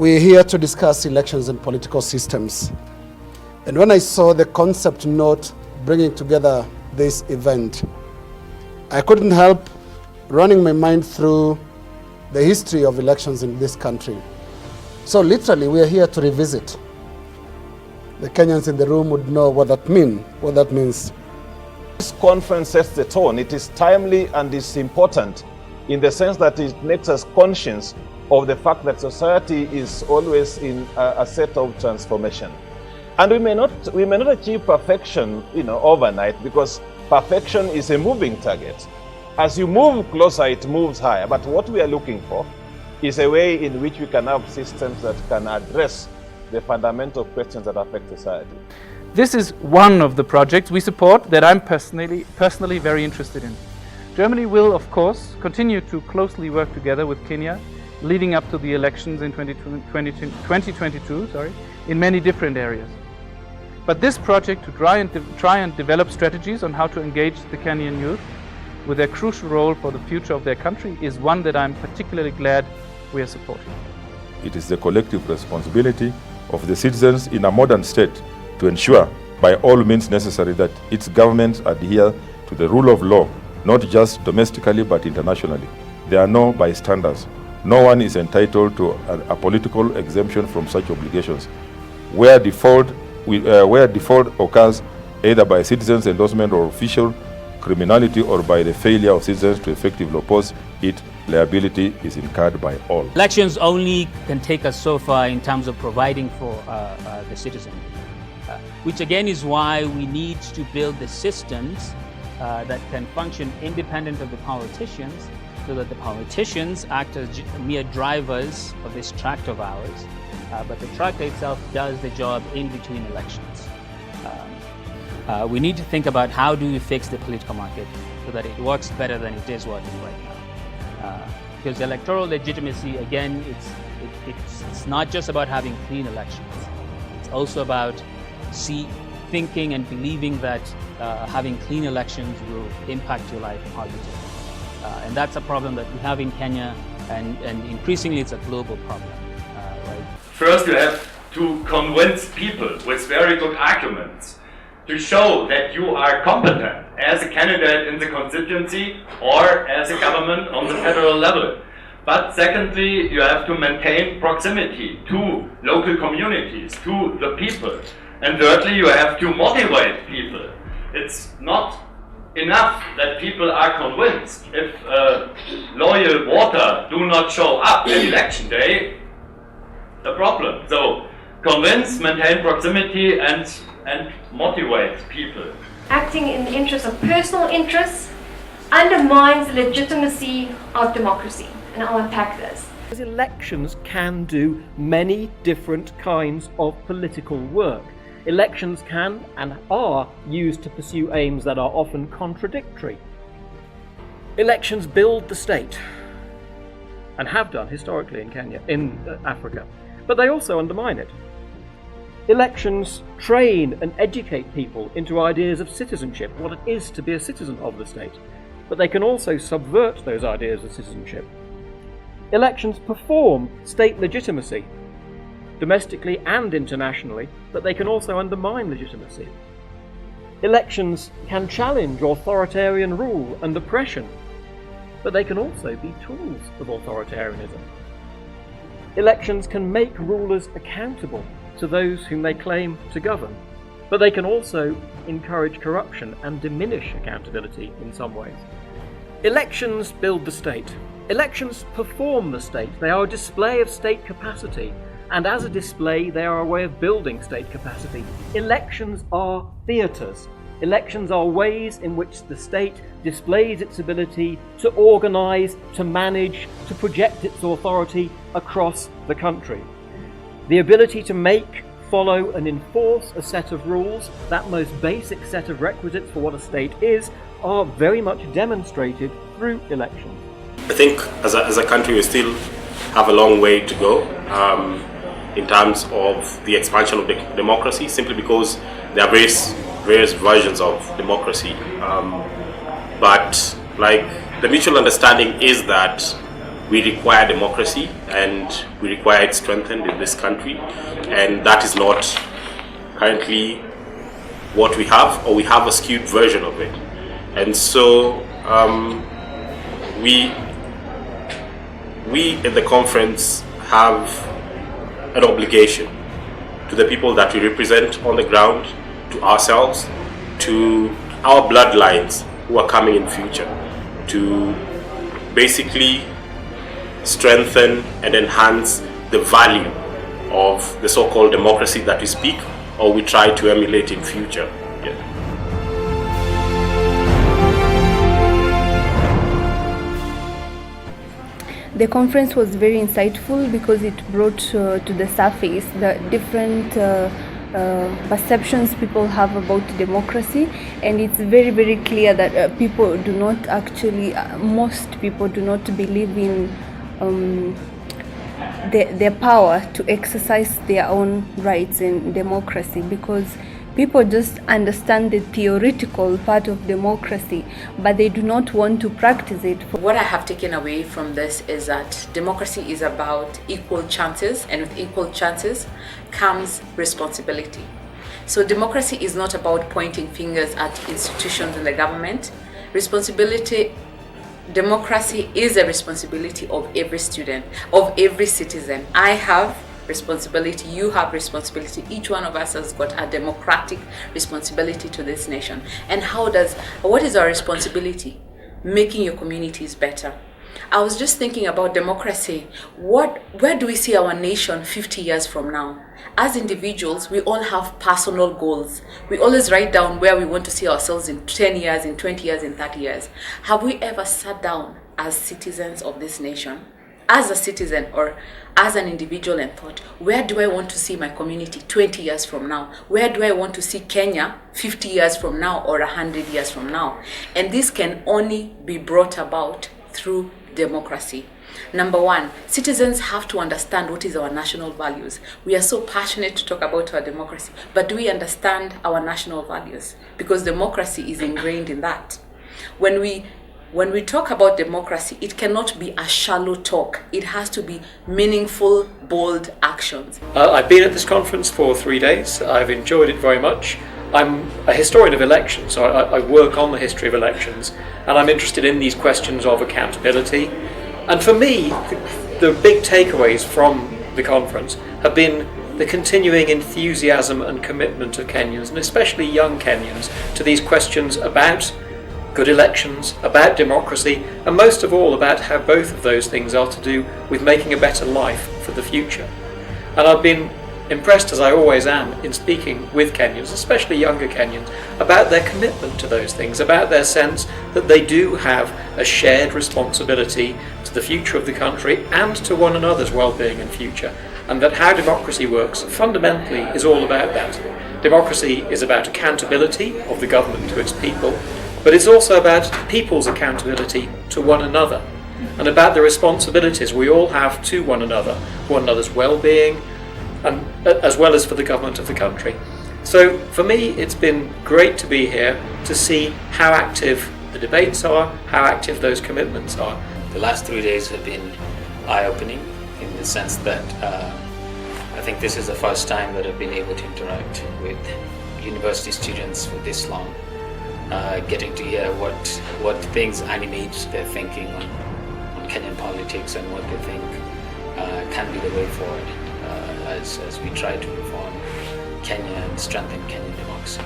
We're here to discuss elections and political systems. And when I saw the concept note bringing together this event, I couldn't help running my mind through the history of elections in this country. So literally, we are here to revisit. The Kenyans in the room would know what that means. This conference sets the tone. It is timely and is important in the sense that it makes us conscious of the fact that society is always in a state of transformation. And we may not achieve perfection, overnight, because perfection is a moving target. As you move closer, it moves higher. But what we are looking for is a way in which we can have systems that can address the fundamental questions that affect society. This is one of the projects we support that I'm personally very interested in. Germany will, of course, continue to closely work together with Kenya leading up to the elections in 2022 in many different areas. But this project to try and develop strategies on how to engage the Kenyan youth with their crucial role for the future of their country is one that I'm particularly glad we are supporting. It is the collective responsibility of the citizens in a modern state to ensure by all means necessary that its governments adhere to the rule of law, not just domestically but internationally. There are no bystanders. No one is entitled to a political exemption from such obligations. Where default occurs either by citizens' endorsement or official criminality or by the failure of citizens to effectively oppose it, liability is incurred by all. Elections only can take us so far in terms of providing for the citizen, which again is why we need to build the systems that can function independent of the politicians, so that the politicians act as mere drivers of this tract of ours, but the tract itself does the job in between elections. We need to think about how do we fix the political market so that it works better than it is working right now. Because electoral legitimacy, again, it's not just about having clean elections. It's also about thinking and believing that having clean elections will impact your life positively. And that's a problem that we have in Kenya, and increasingly it's a global problem. Right? First, you have to convince people with very good arguments to show that you are competent as a candidate in the constituency or as a government on the federal level. But secondly, you have to maintain proximity to local communities, to the people. And thirdly, you have to motivate people. It's not enough that people are convinced. If loyal voters do not show up at election day, the problem. So convince, maintain proximity, and motivate people. Acting in the interest of personal interests undermines the legitimacy of democracy, and I'll unpack this. Elections can do many different kinds of political work. Elections can and are used to pursue aims that are often contradictory. Elections build the state, and have done historically in Kenya, in Africa, but they also undermine it. Elections train and educate people into ideas of citizenship, what it is to be a citizen of the state, but they can also subvert those ideas of citizenship. Elections perform state legitimacy, domestically and internationally, but they can also undermine legitimacy. Elections can challenge authoritarian rule and oppression, but they can also be tools of authoritarianism. Elections can make rulers accountable to those whom they claim to govern, but they can also encourage corruption and diminish accountability in some ways. Elections build the state. Elections perform the state. They are a display of state capacity, and as a display, they are a way of building state capacity. Elections are theatres. Elections are ways in which the state displays its ability to organise, to manage, to project its authority across the country. The ability to make, follow and enforce a set of rules, that most basic set of requisites for what a state is, are very much demonstrated through elections. I think as a country we still have a long way to go in terms of the expansion of democracy, simply because there are various versions of democracy. But like the mutual understanding is that we require democracy and we require it strengthened in this country, and that is not currently what we have, or we have a skewed version of it. And so we in the conference have an obligation to the people that we represent on the ground, to ourselves, to our bloodlines who are coming in future, to basically strengthen and enhance the value of the so-called democracy that we speak or we try to emulate in future. Yeah. The conference was very insightful because it brought to the surface the different perceptions people have about democracy, and it's very, very clear that people do not actually, most people do not believe in their power to exercise their own rights in democracy, because people just understand the theoretical part of democracy, but they do not want to practice it. What I have taken away from this is that democracy is about equal chances, and with equal chances comes responsibility. So democracy is not about pointing fingers at institutions in the government. Democracy is a responsibility of every student, of every citizen. I have responsibility, you have responsibility, each one of us has got a democratic responsibility to this nation. And what is our responsibility? Making your communities better. I was just thinking about democracy. Where do we see our nation 50 years from now? As individuals, we all have personal goals. We always write down where we want to see ourselves in 10 years, in 20 years, in 30 years. Have we ever sat down as citizens of this nation, as a citizen or as an individual, and thought, where do I want to see my community 20 years from now? Where do I want to see Kenya 50 years from now or 100 years from now? And this can only be brought about through democracy. Number one, citizens have to understand what is our national values. We are so passionate to talk about our democracy, but do we understand our national values? Because democracy is ingrained in that. When we talk about democracy, it cannot be a shallow talk. It has to be meaningful, bold actions. I've been at this conference for 3 days. I've enjoyed it very much. I'm a historian of elections, so I work on the history of elections, and I'm interested in these questions of accountability. And for me, the big takeaways from the conference have been the continuing enthusiasm and commitment of Kenyans, and especially young Kenyans, to these questions about good elections, about democracy, and most of all about how both of those things are to do with making a better life for the future. And I've been impressed, as I always am, in speaking with Kenyans, especially younger Kenyans, about their commitment to those things, about their sense that they do have a shared responsibility to the future of the country and to one another's well-being and future, and that how democracy works fundamentally is all about that. Democracy is about accountability of the government to its people, but it's also about people's accountability to one another, and about the responsibilities we all have to one another, for one another's well-being, and as well as for the government of the country. So for me, it's been great to be here to see how active the debates are, how active those commitments are. The last 3 days have been eye-opening in the sense that I think this is the first time that I've been able to interact with university students for this long, getting to hear what things animate their thinking on Kenyan politics and what they think can be the way forward as we try to reform Kenya and strengthen Kenyan democracy.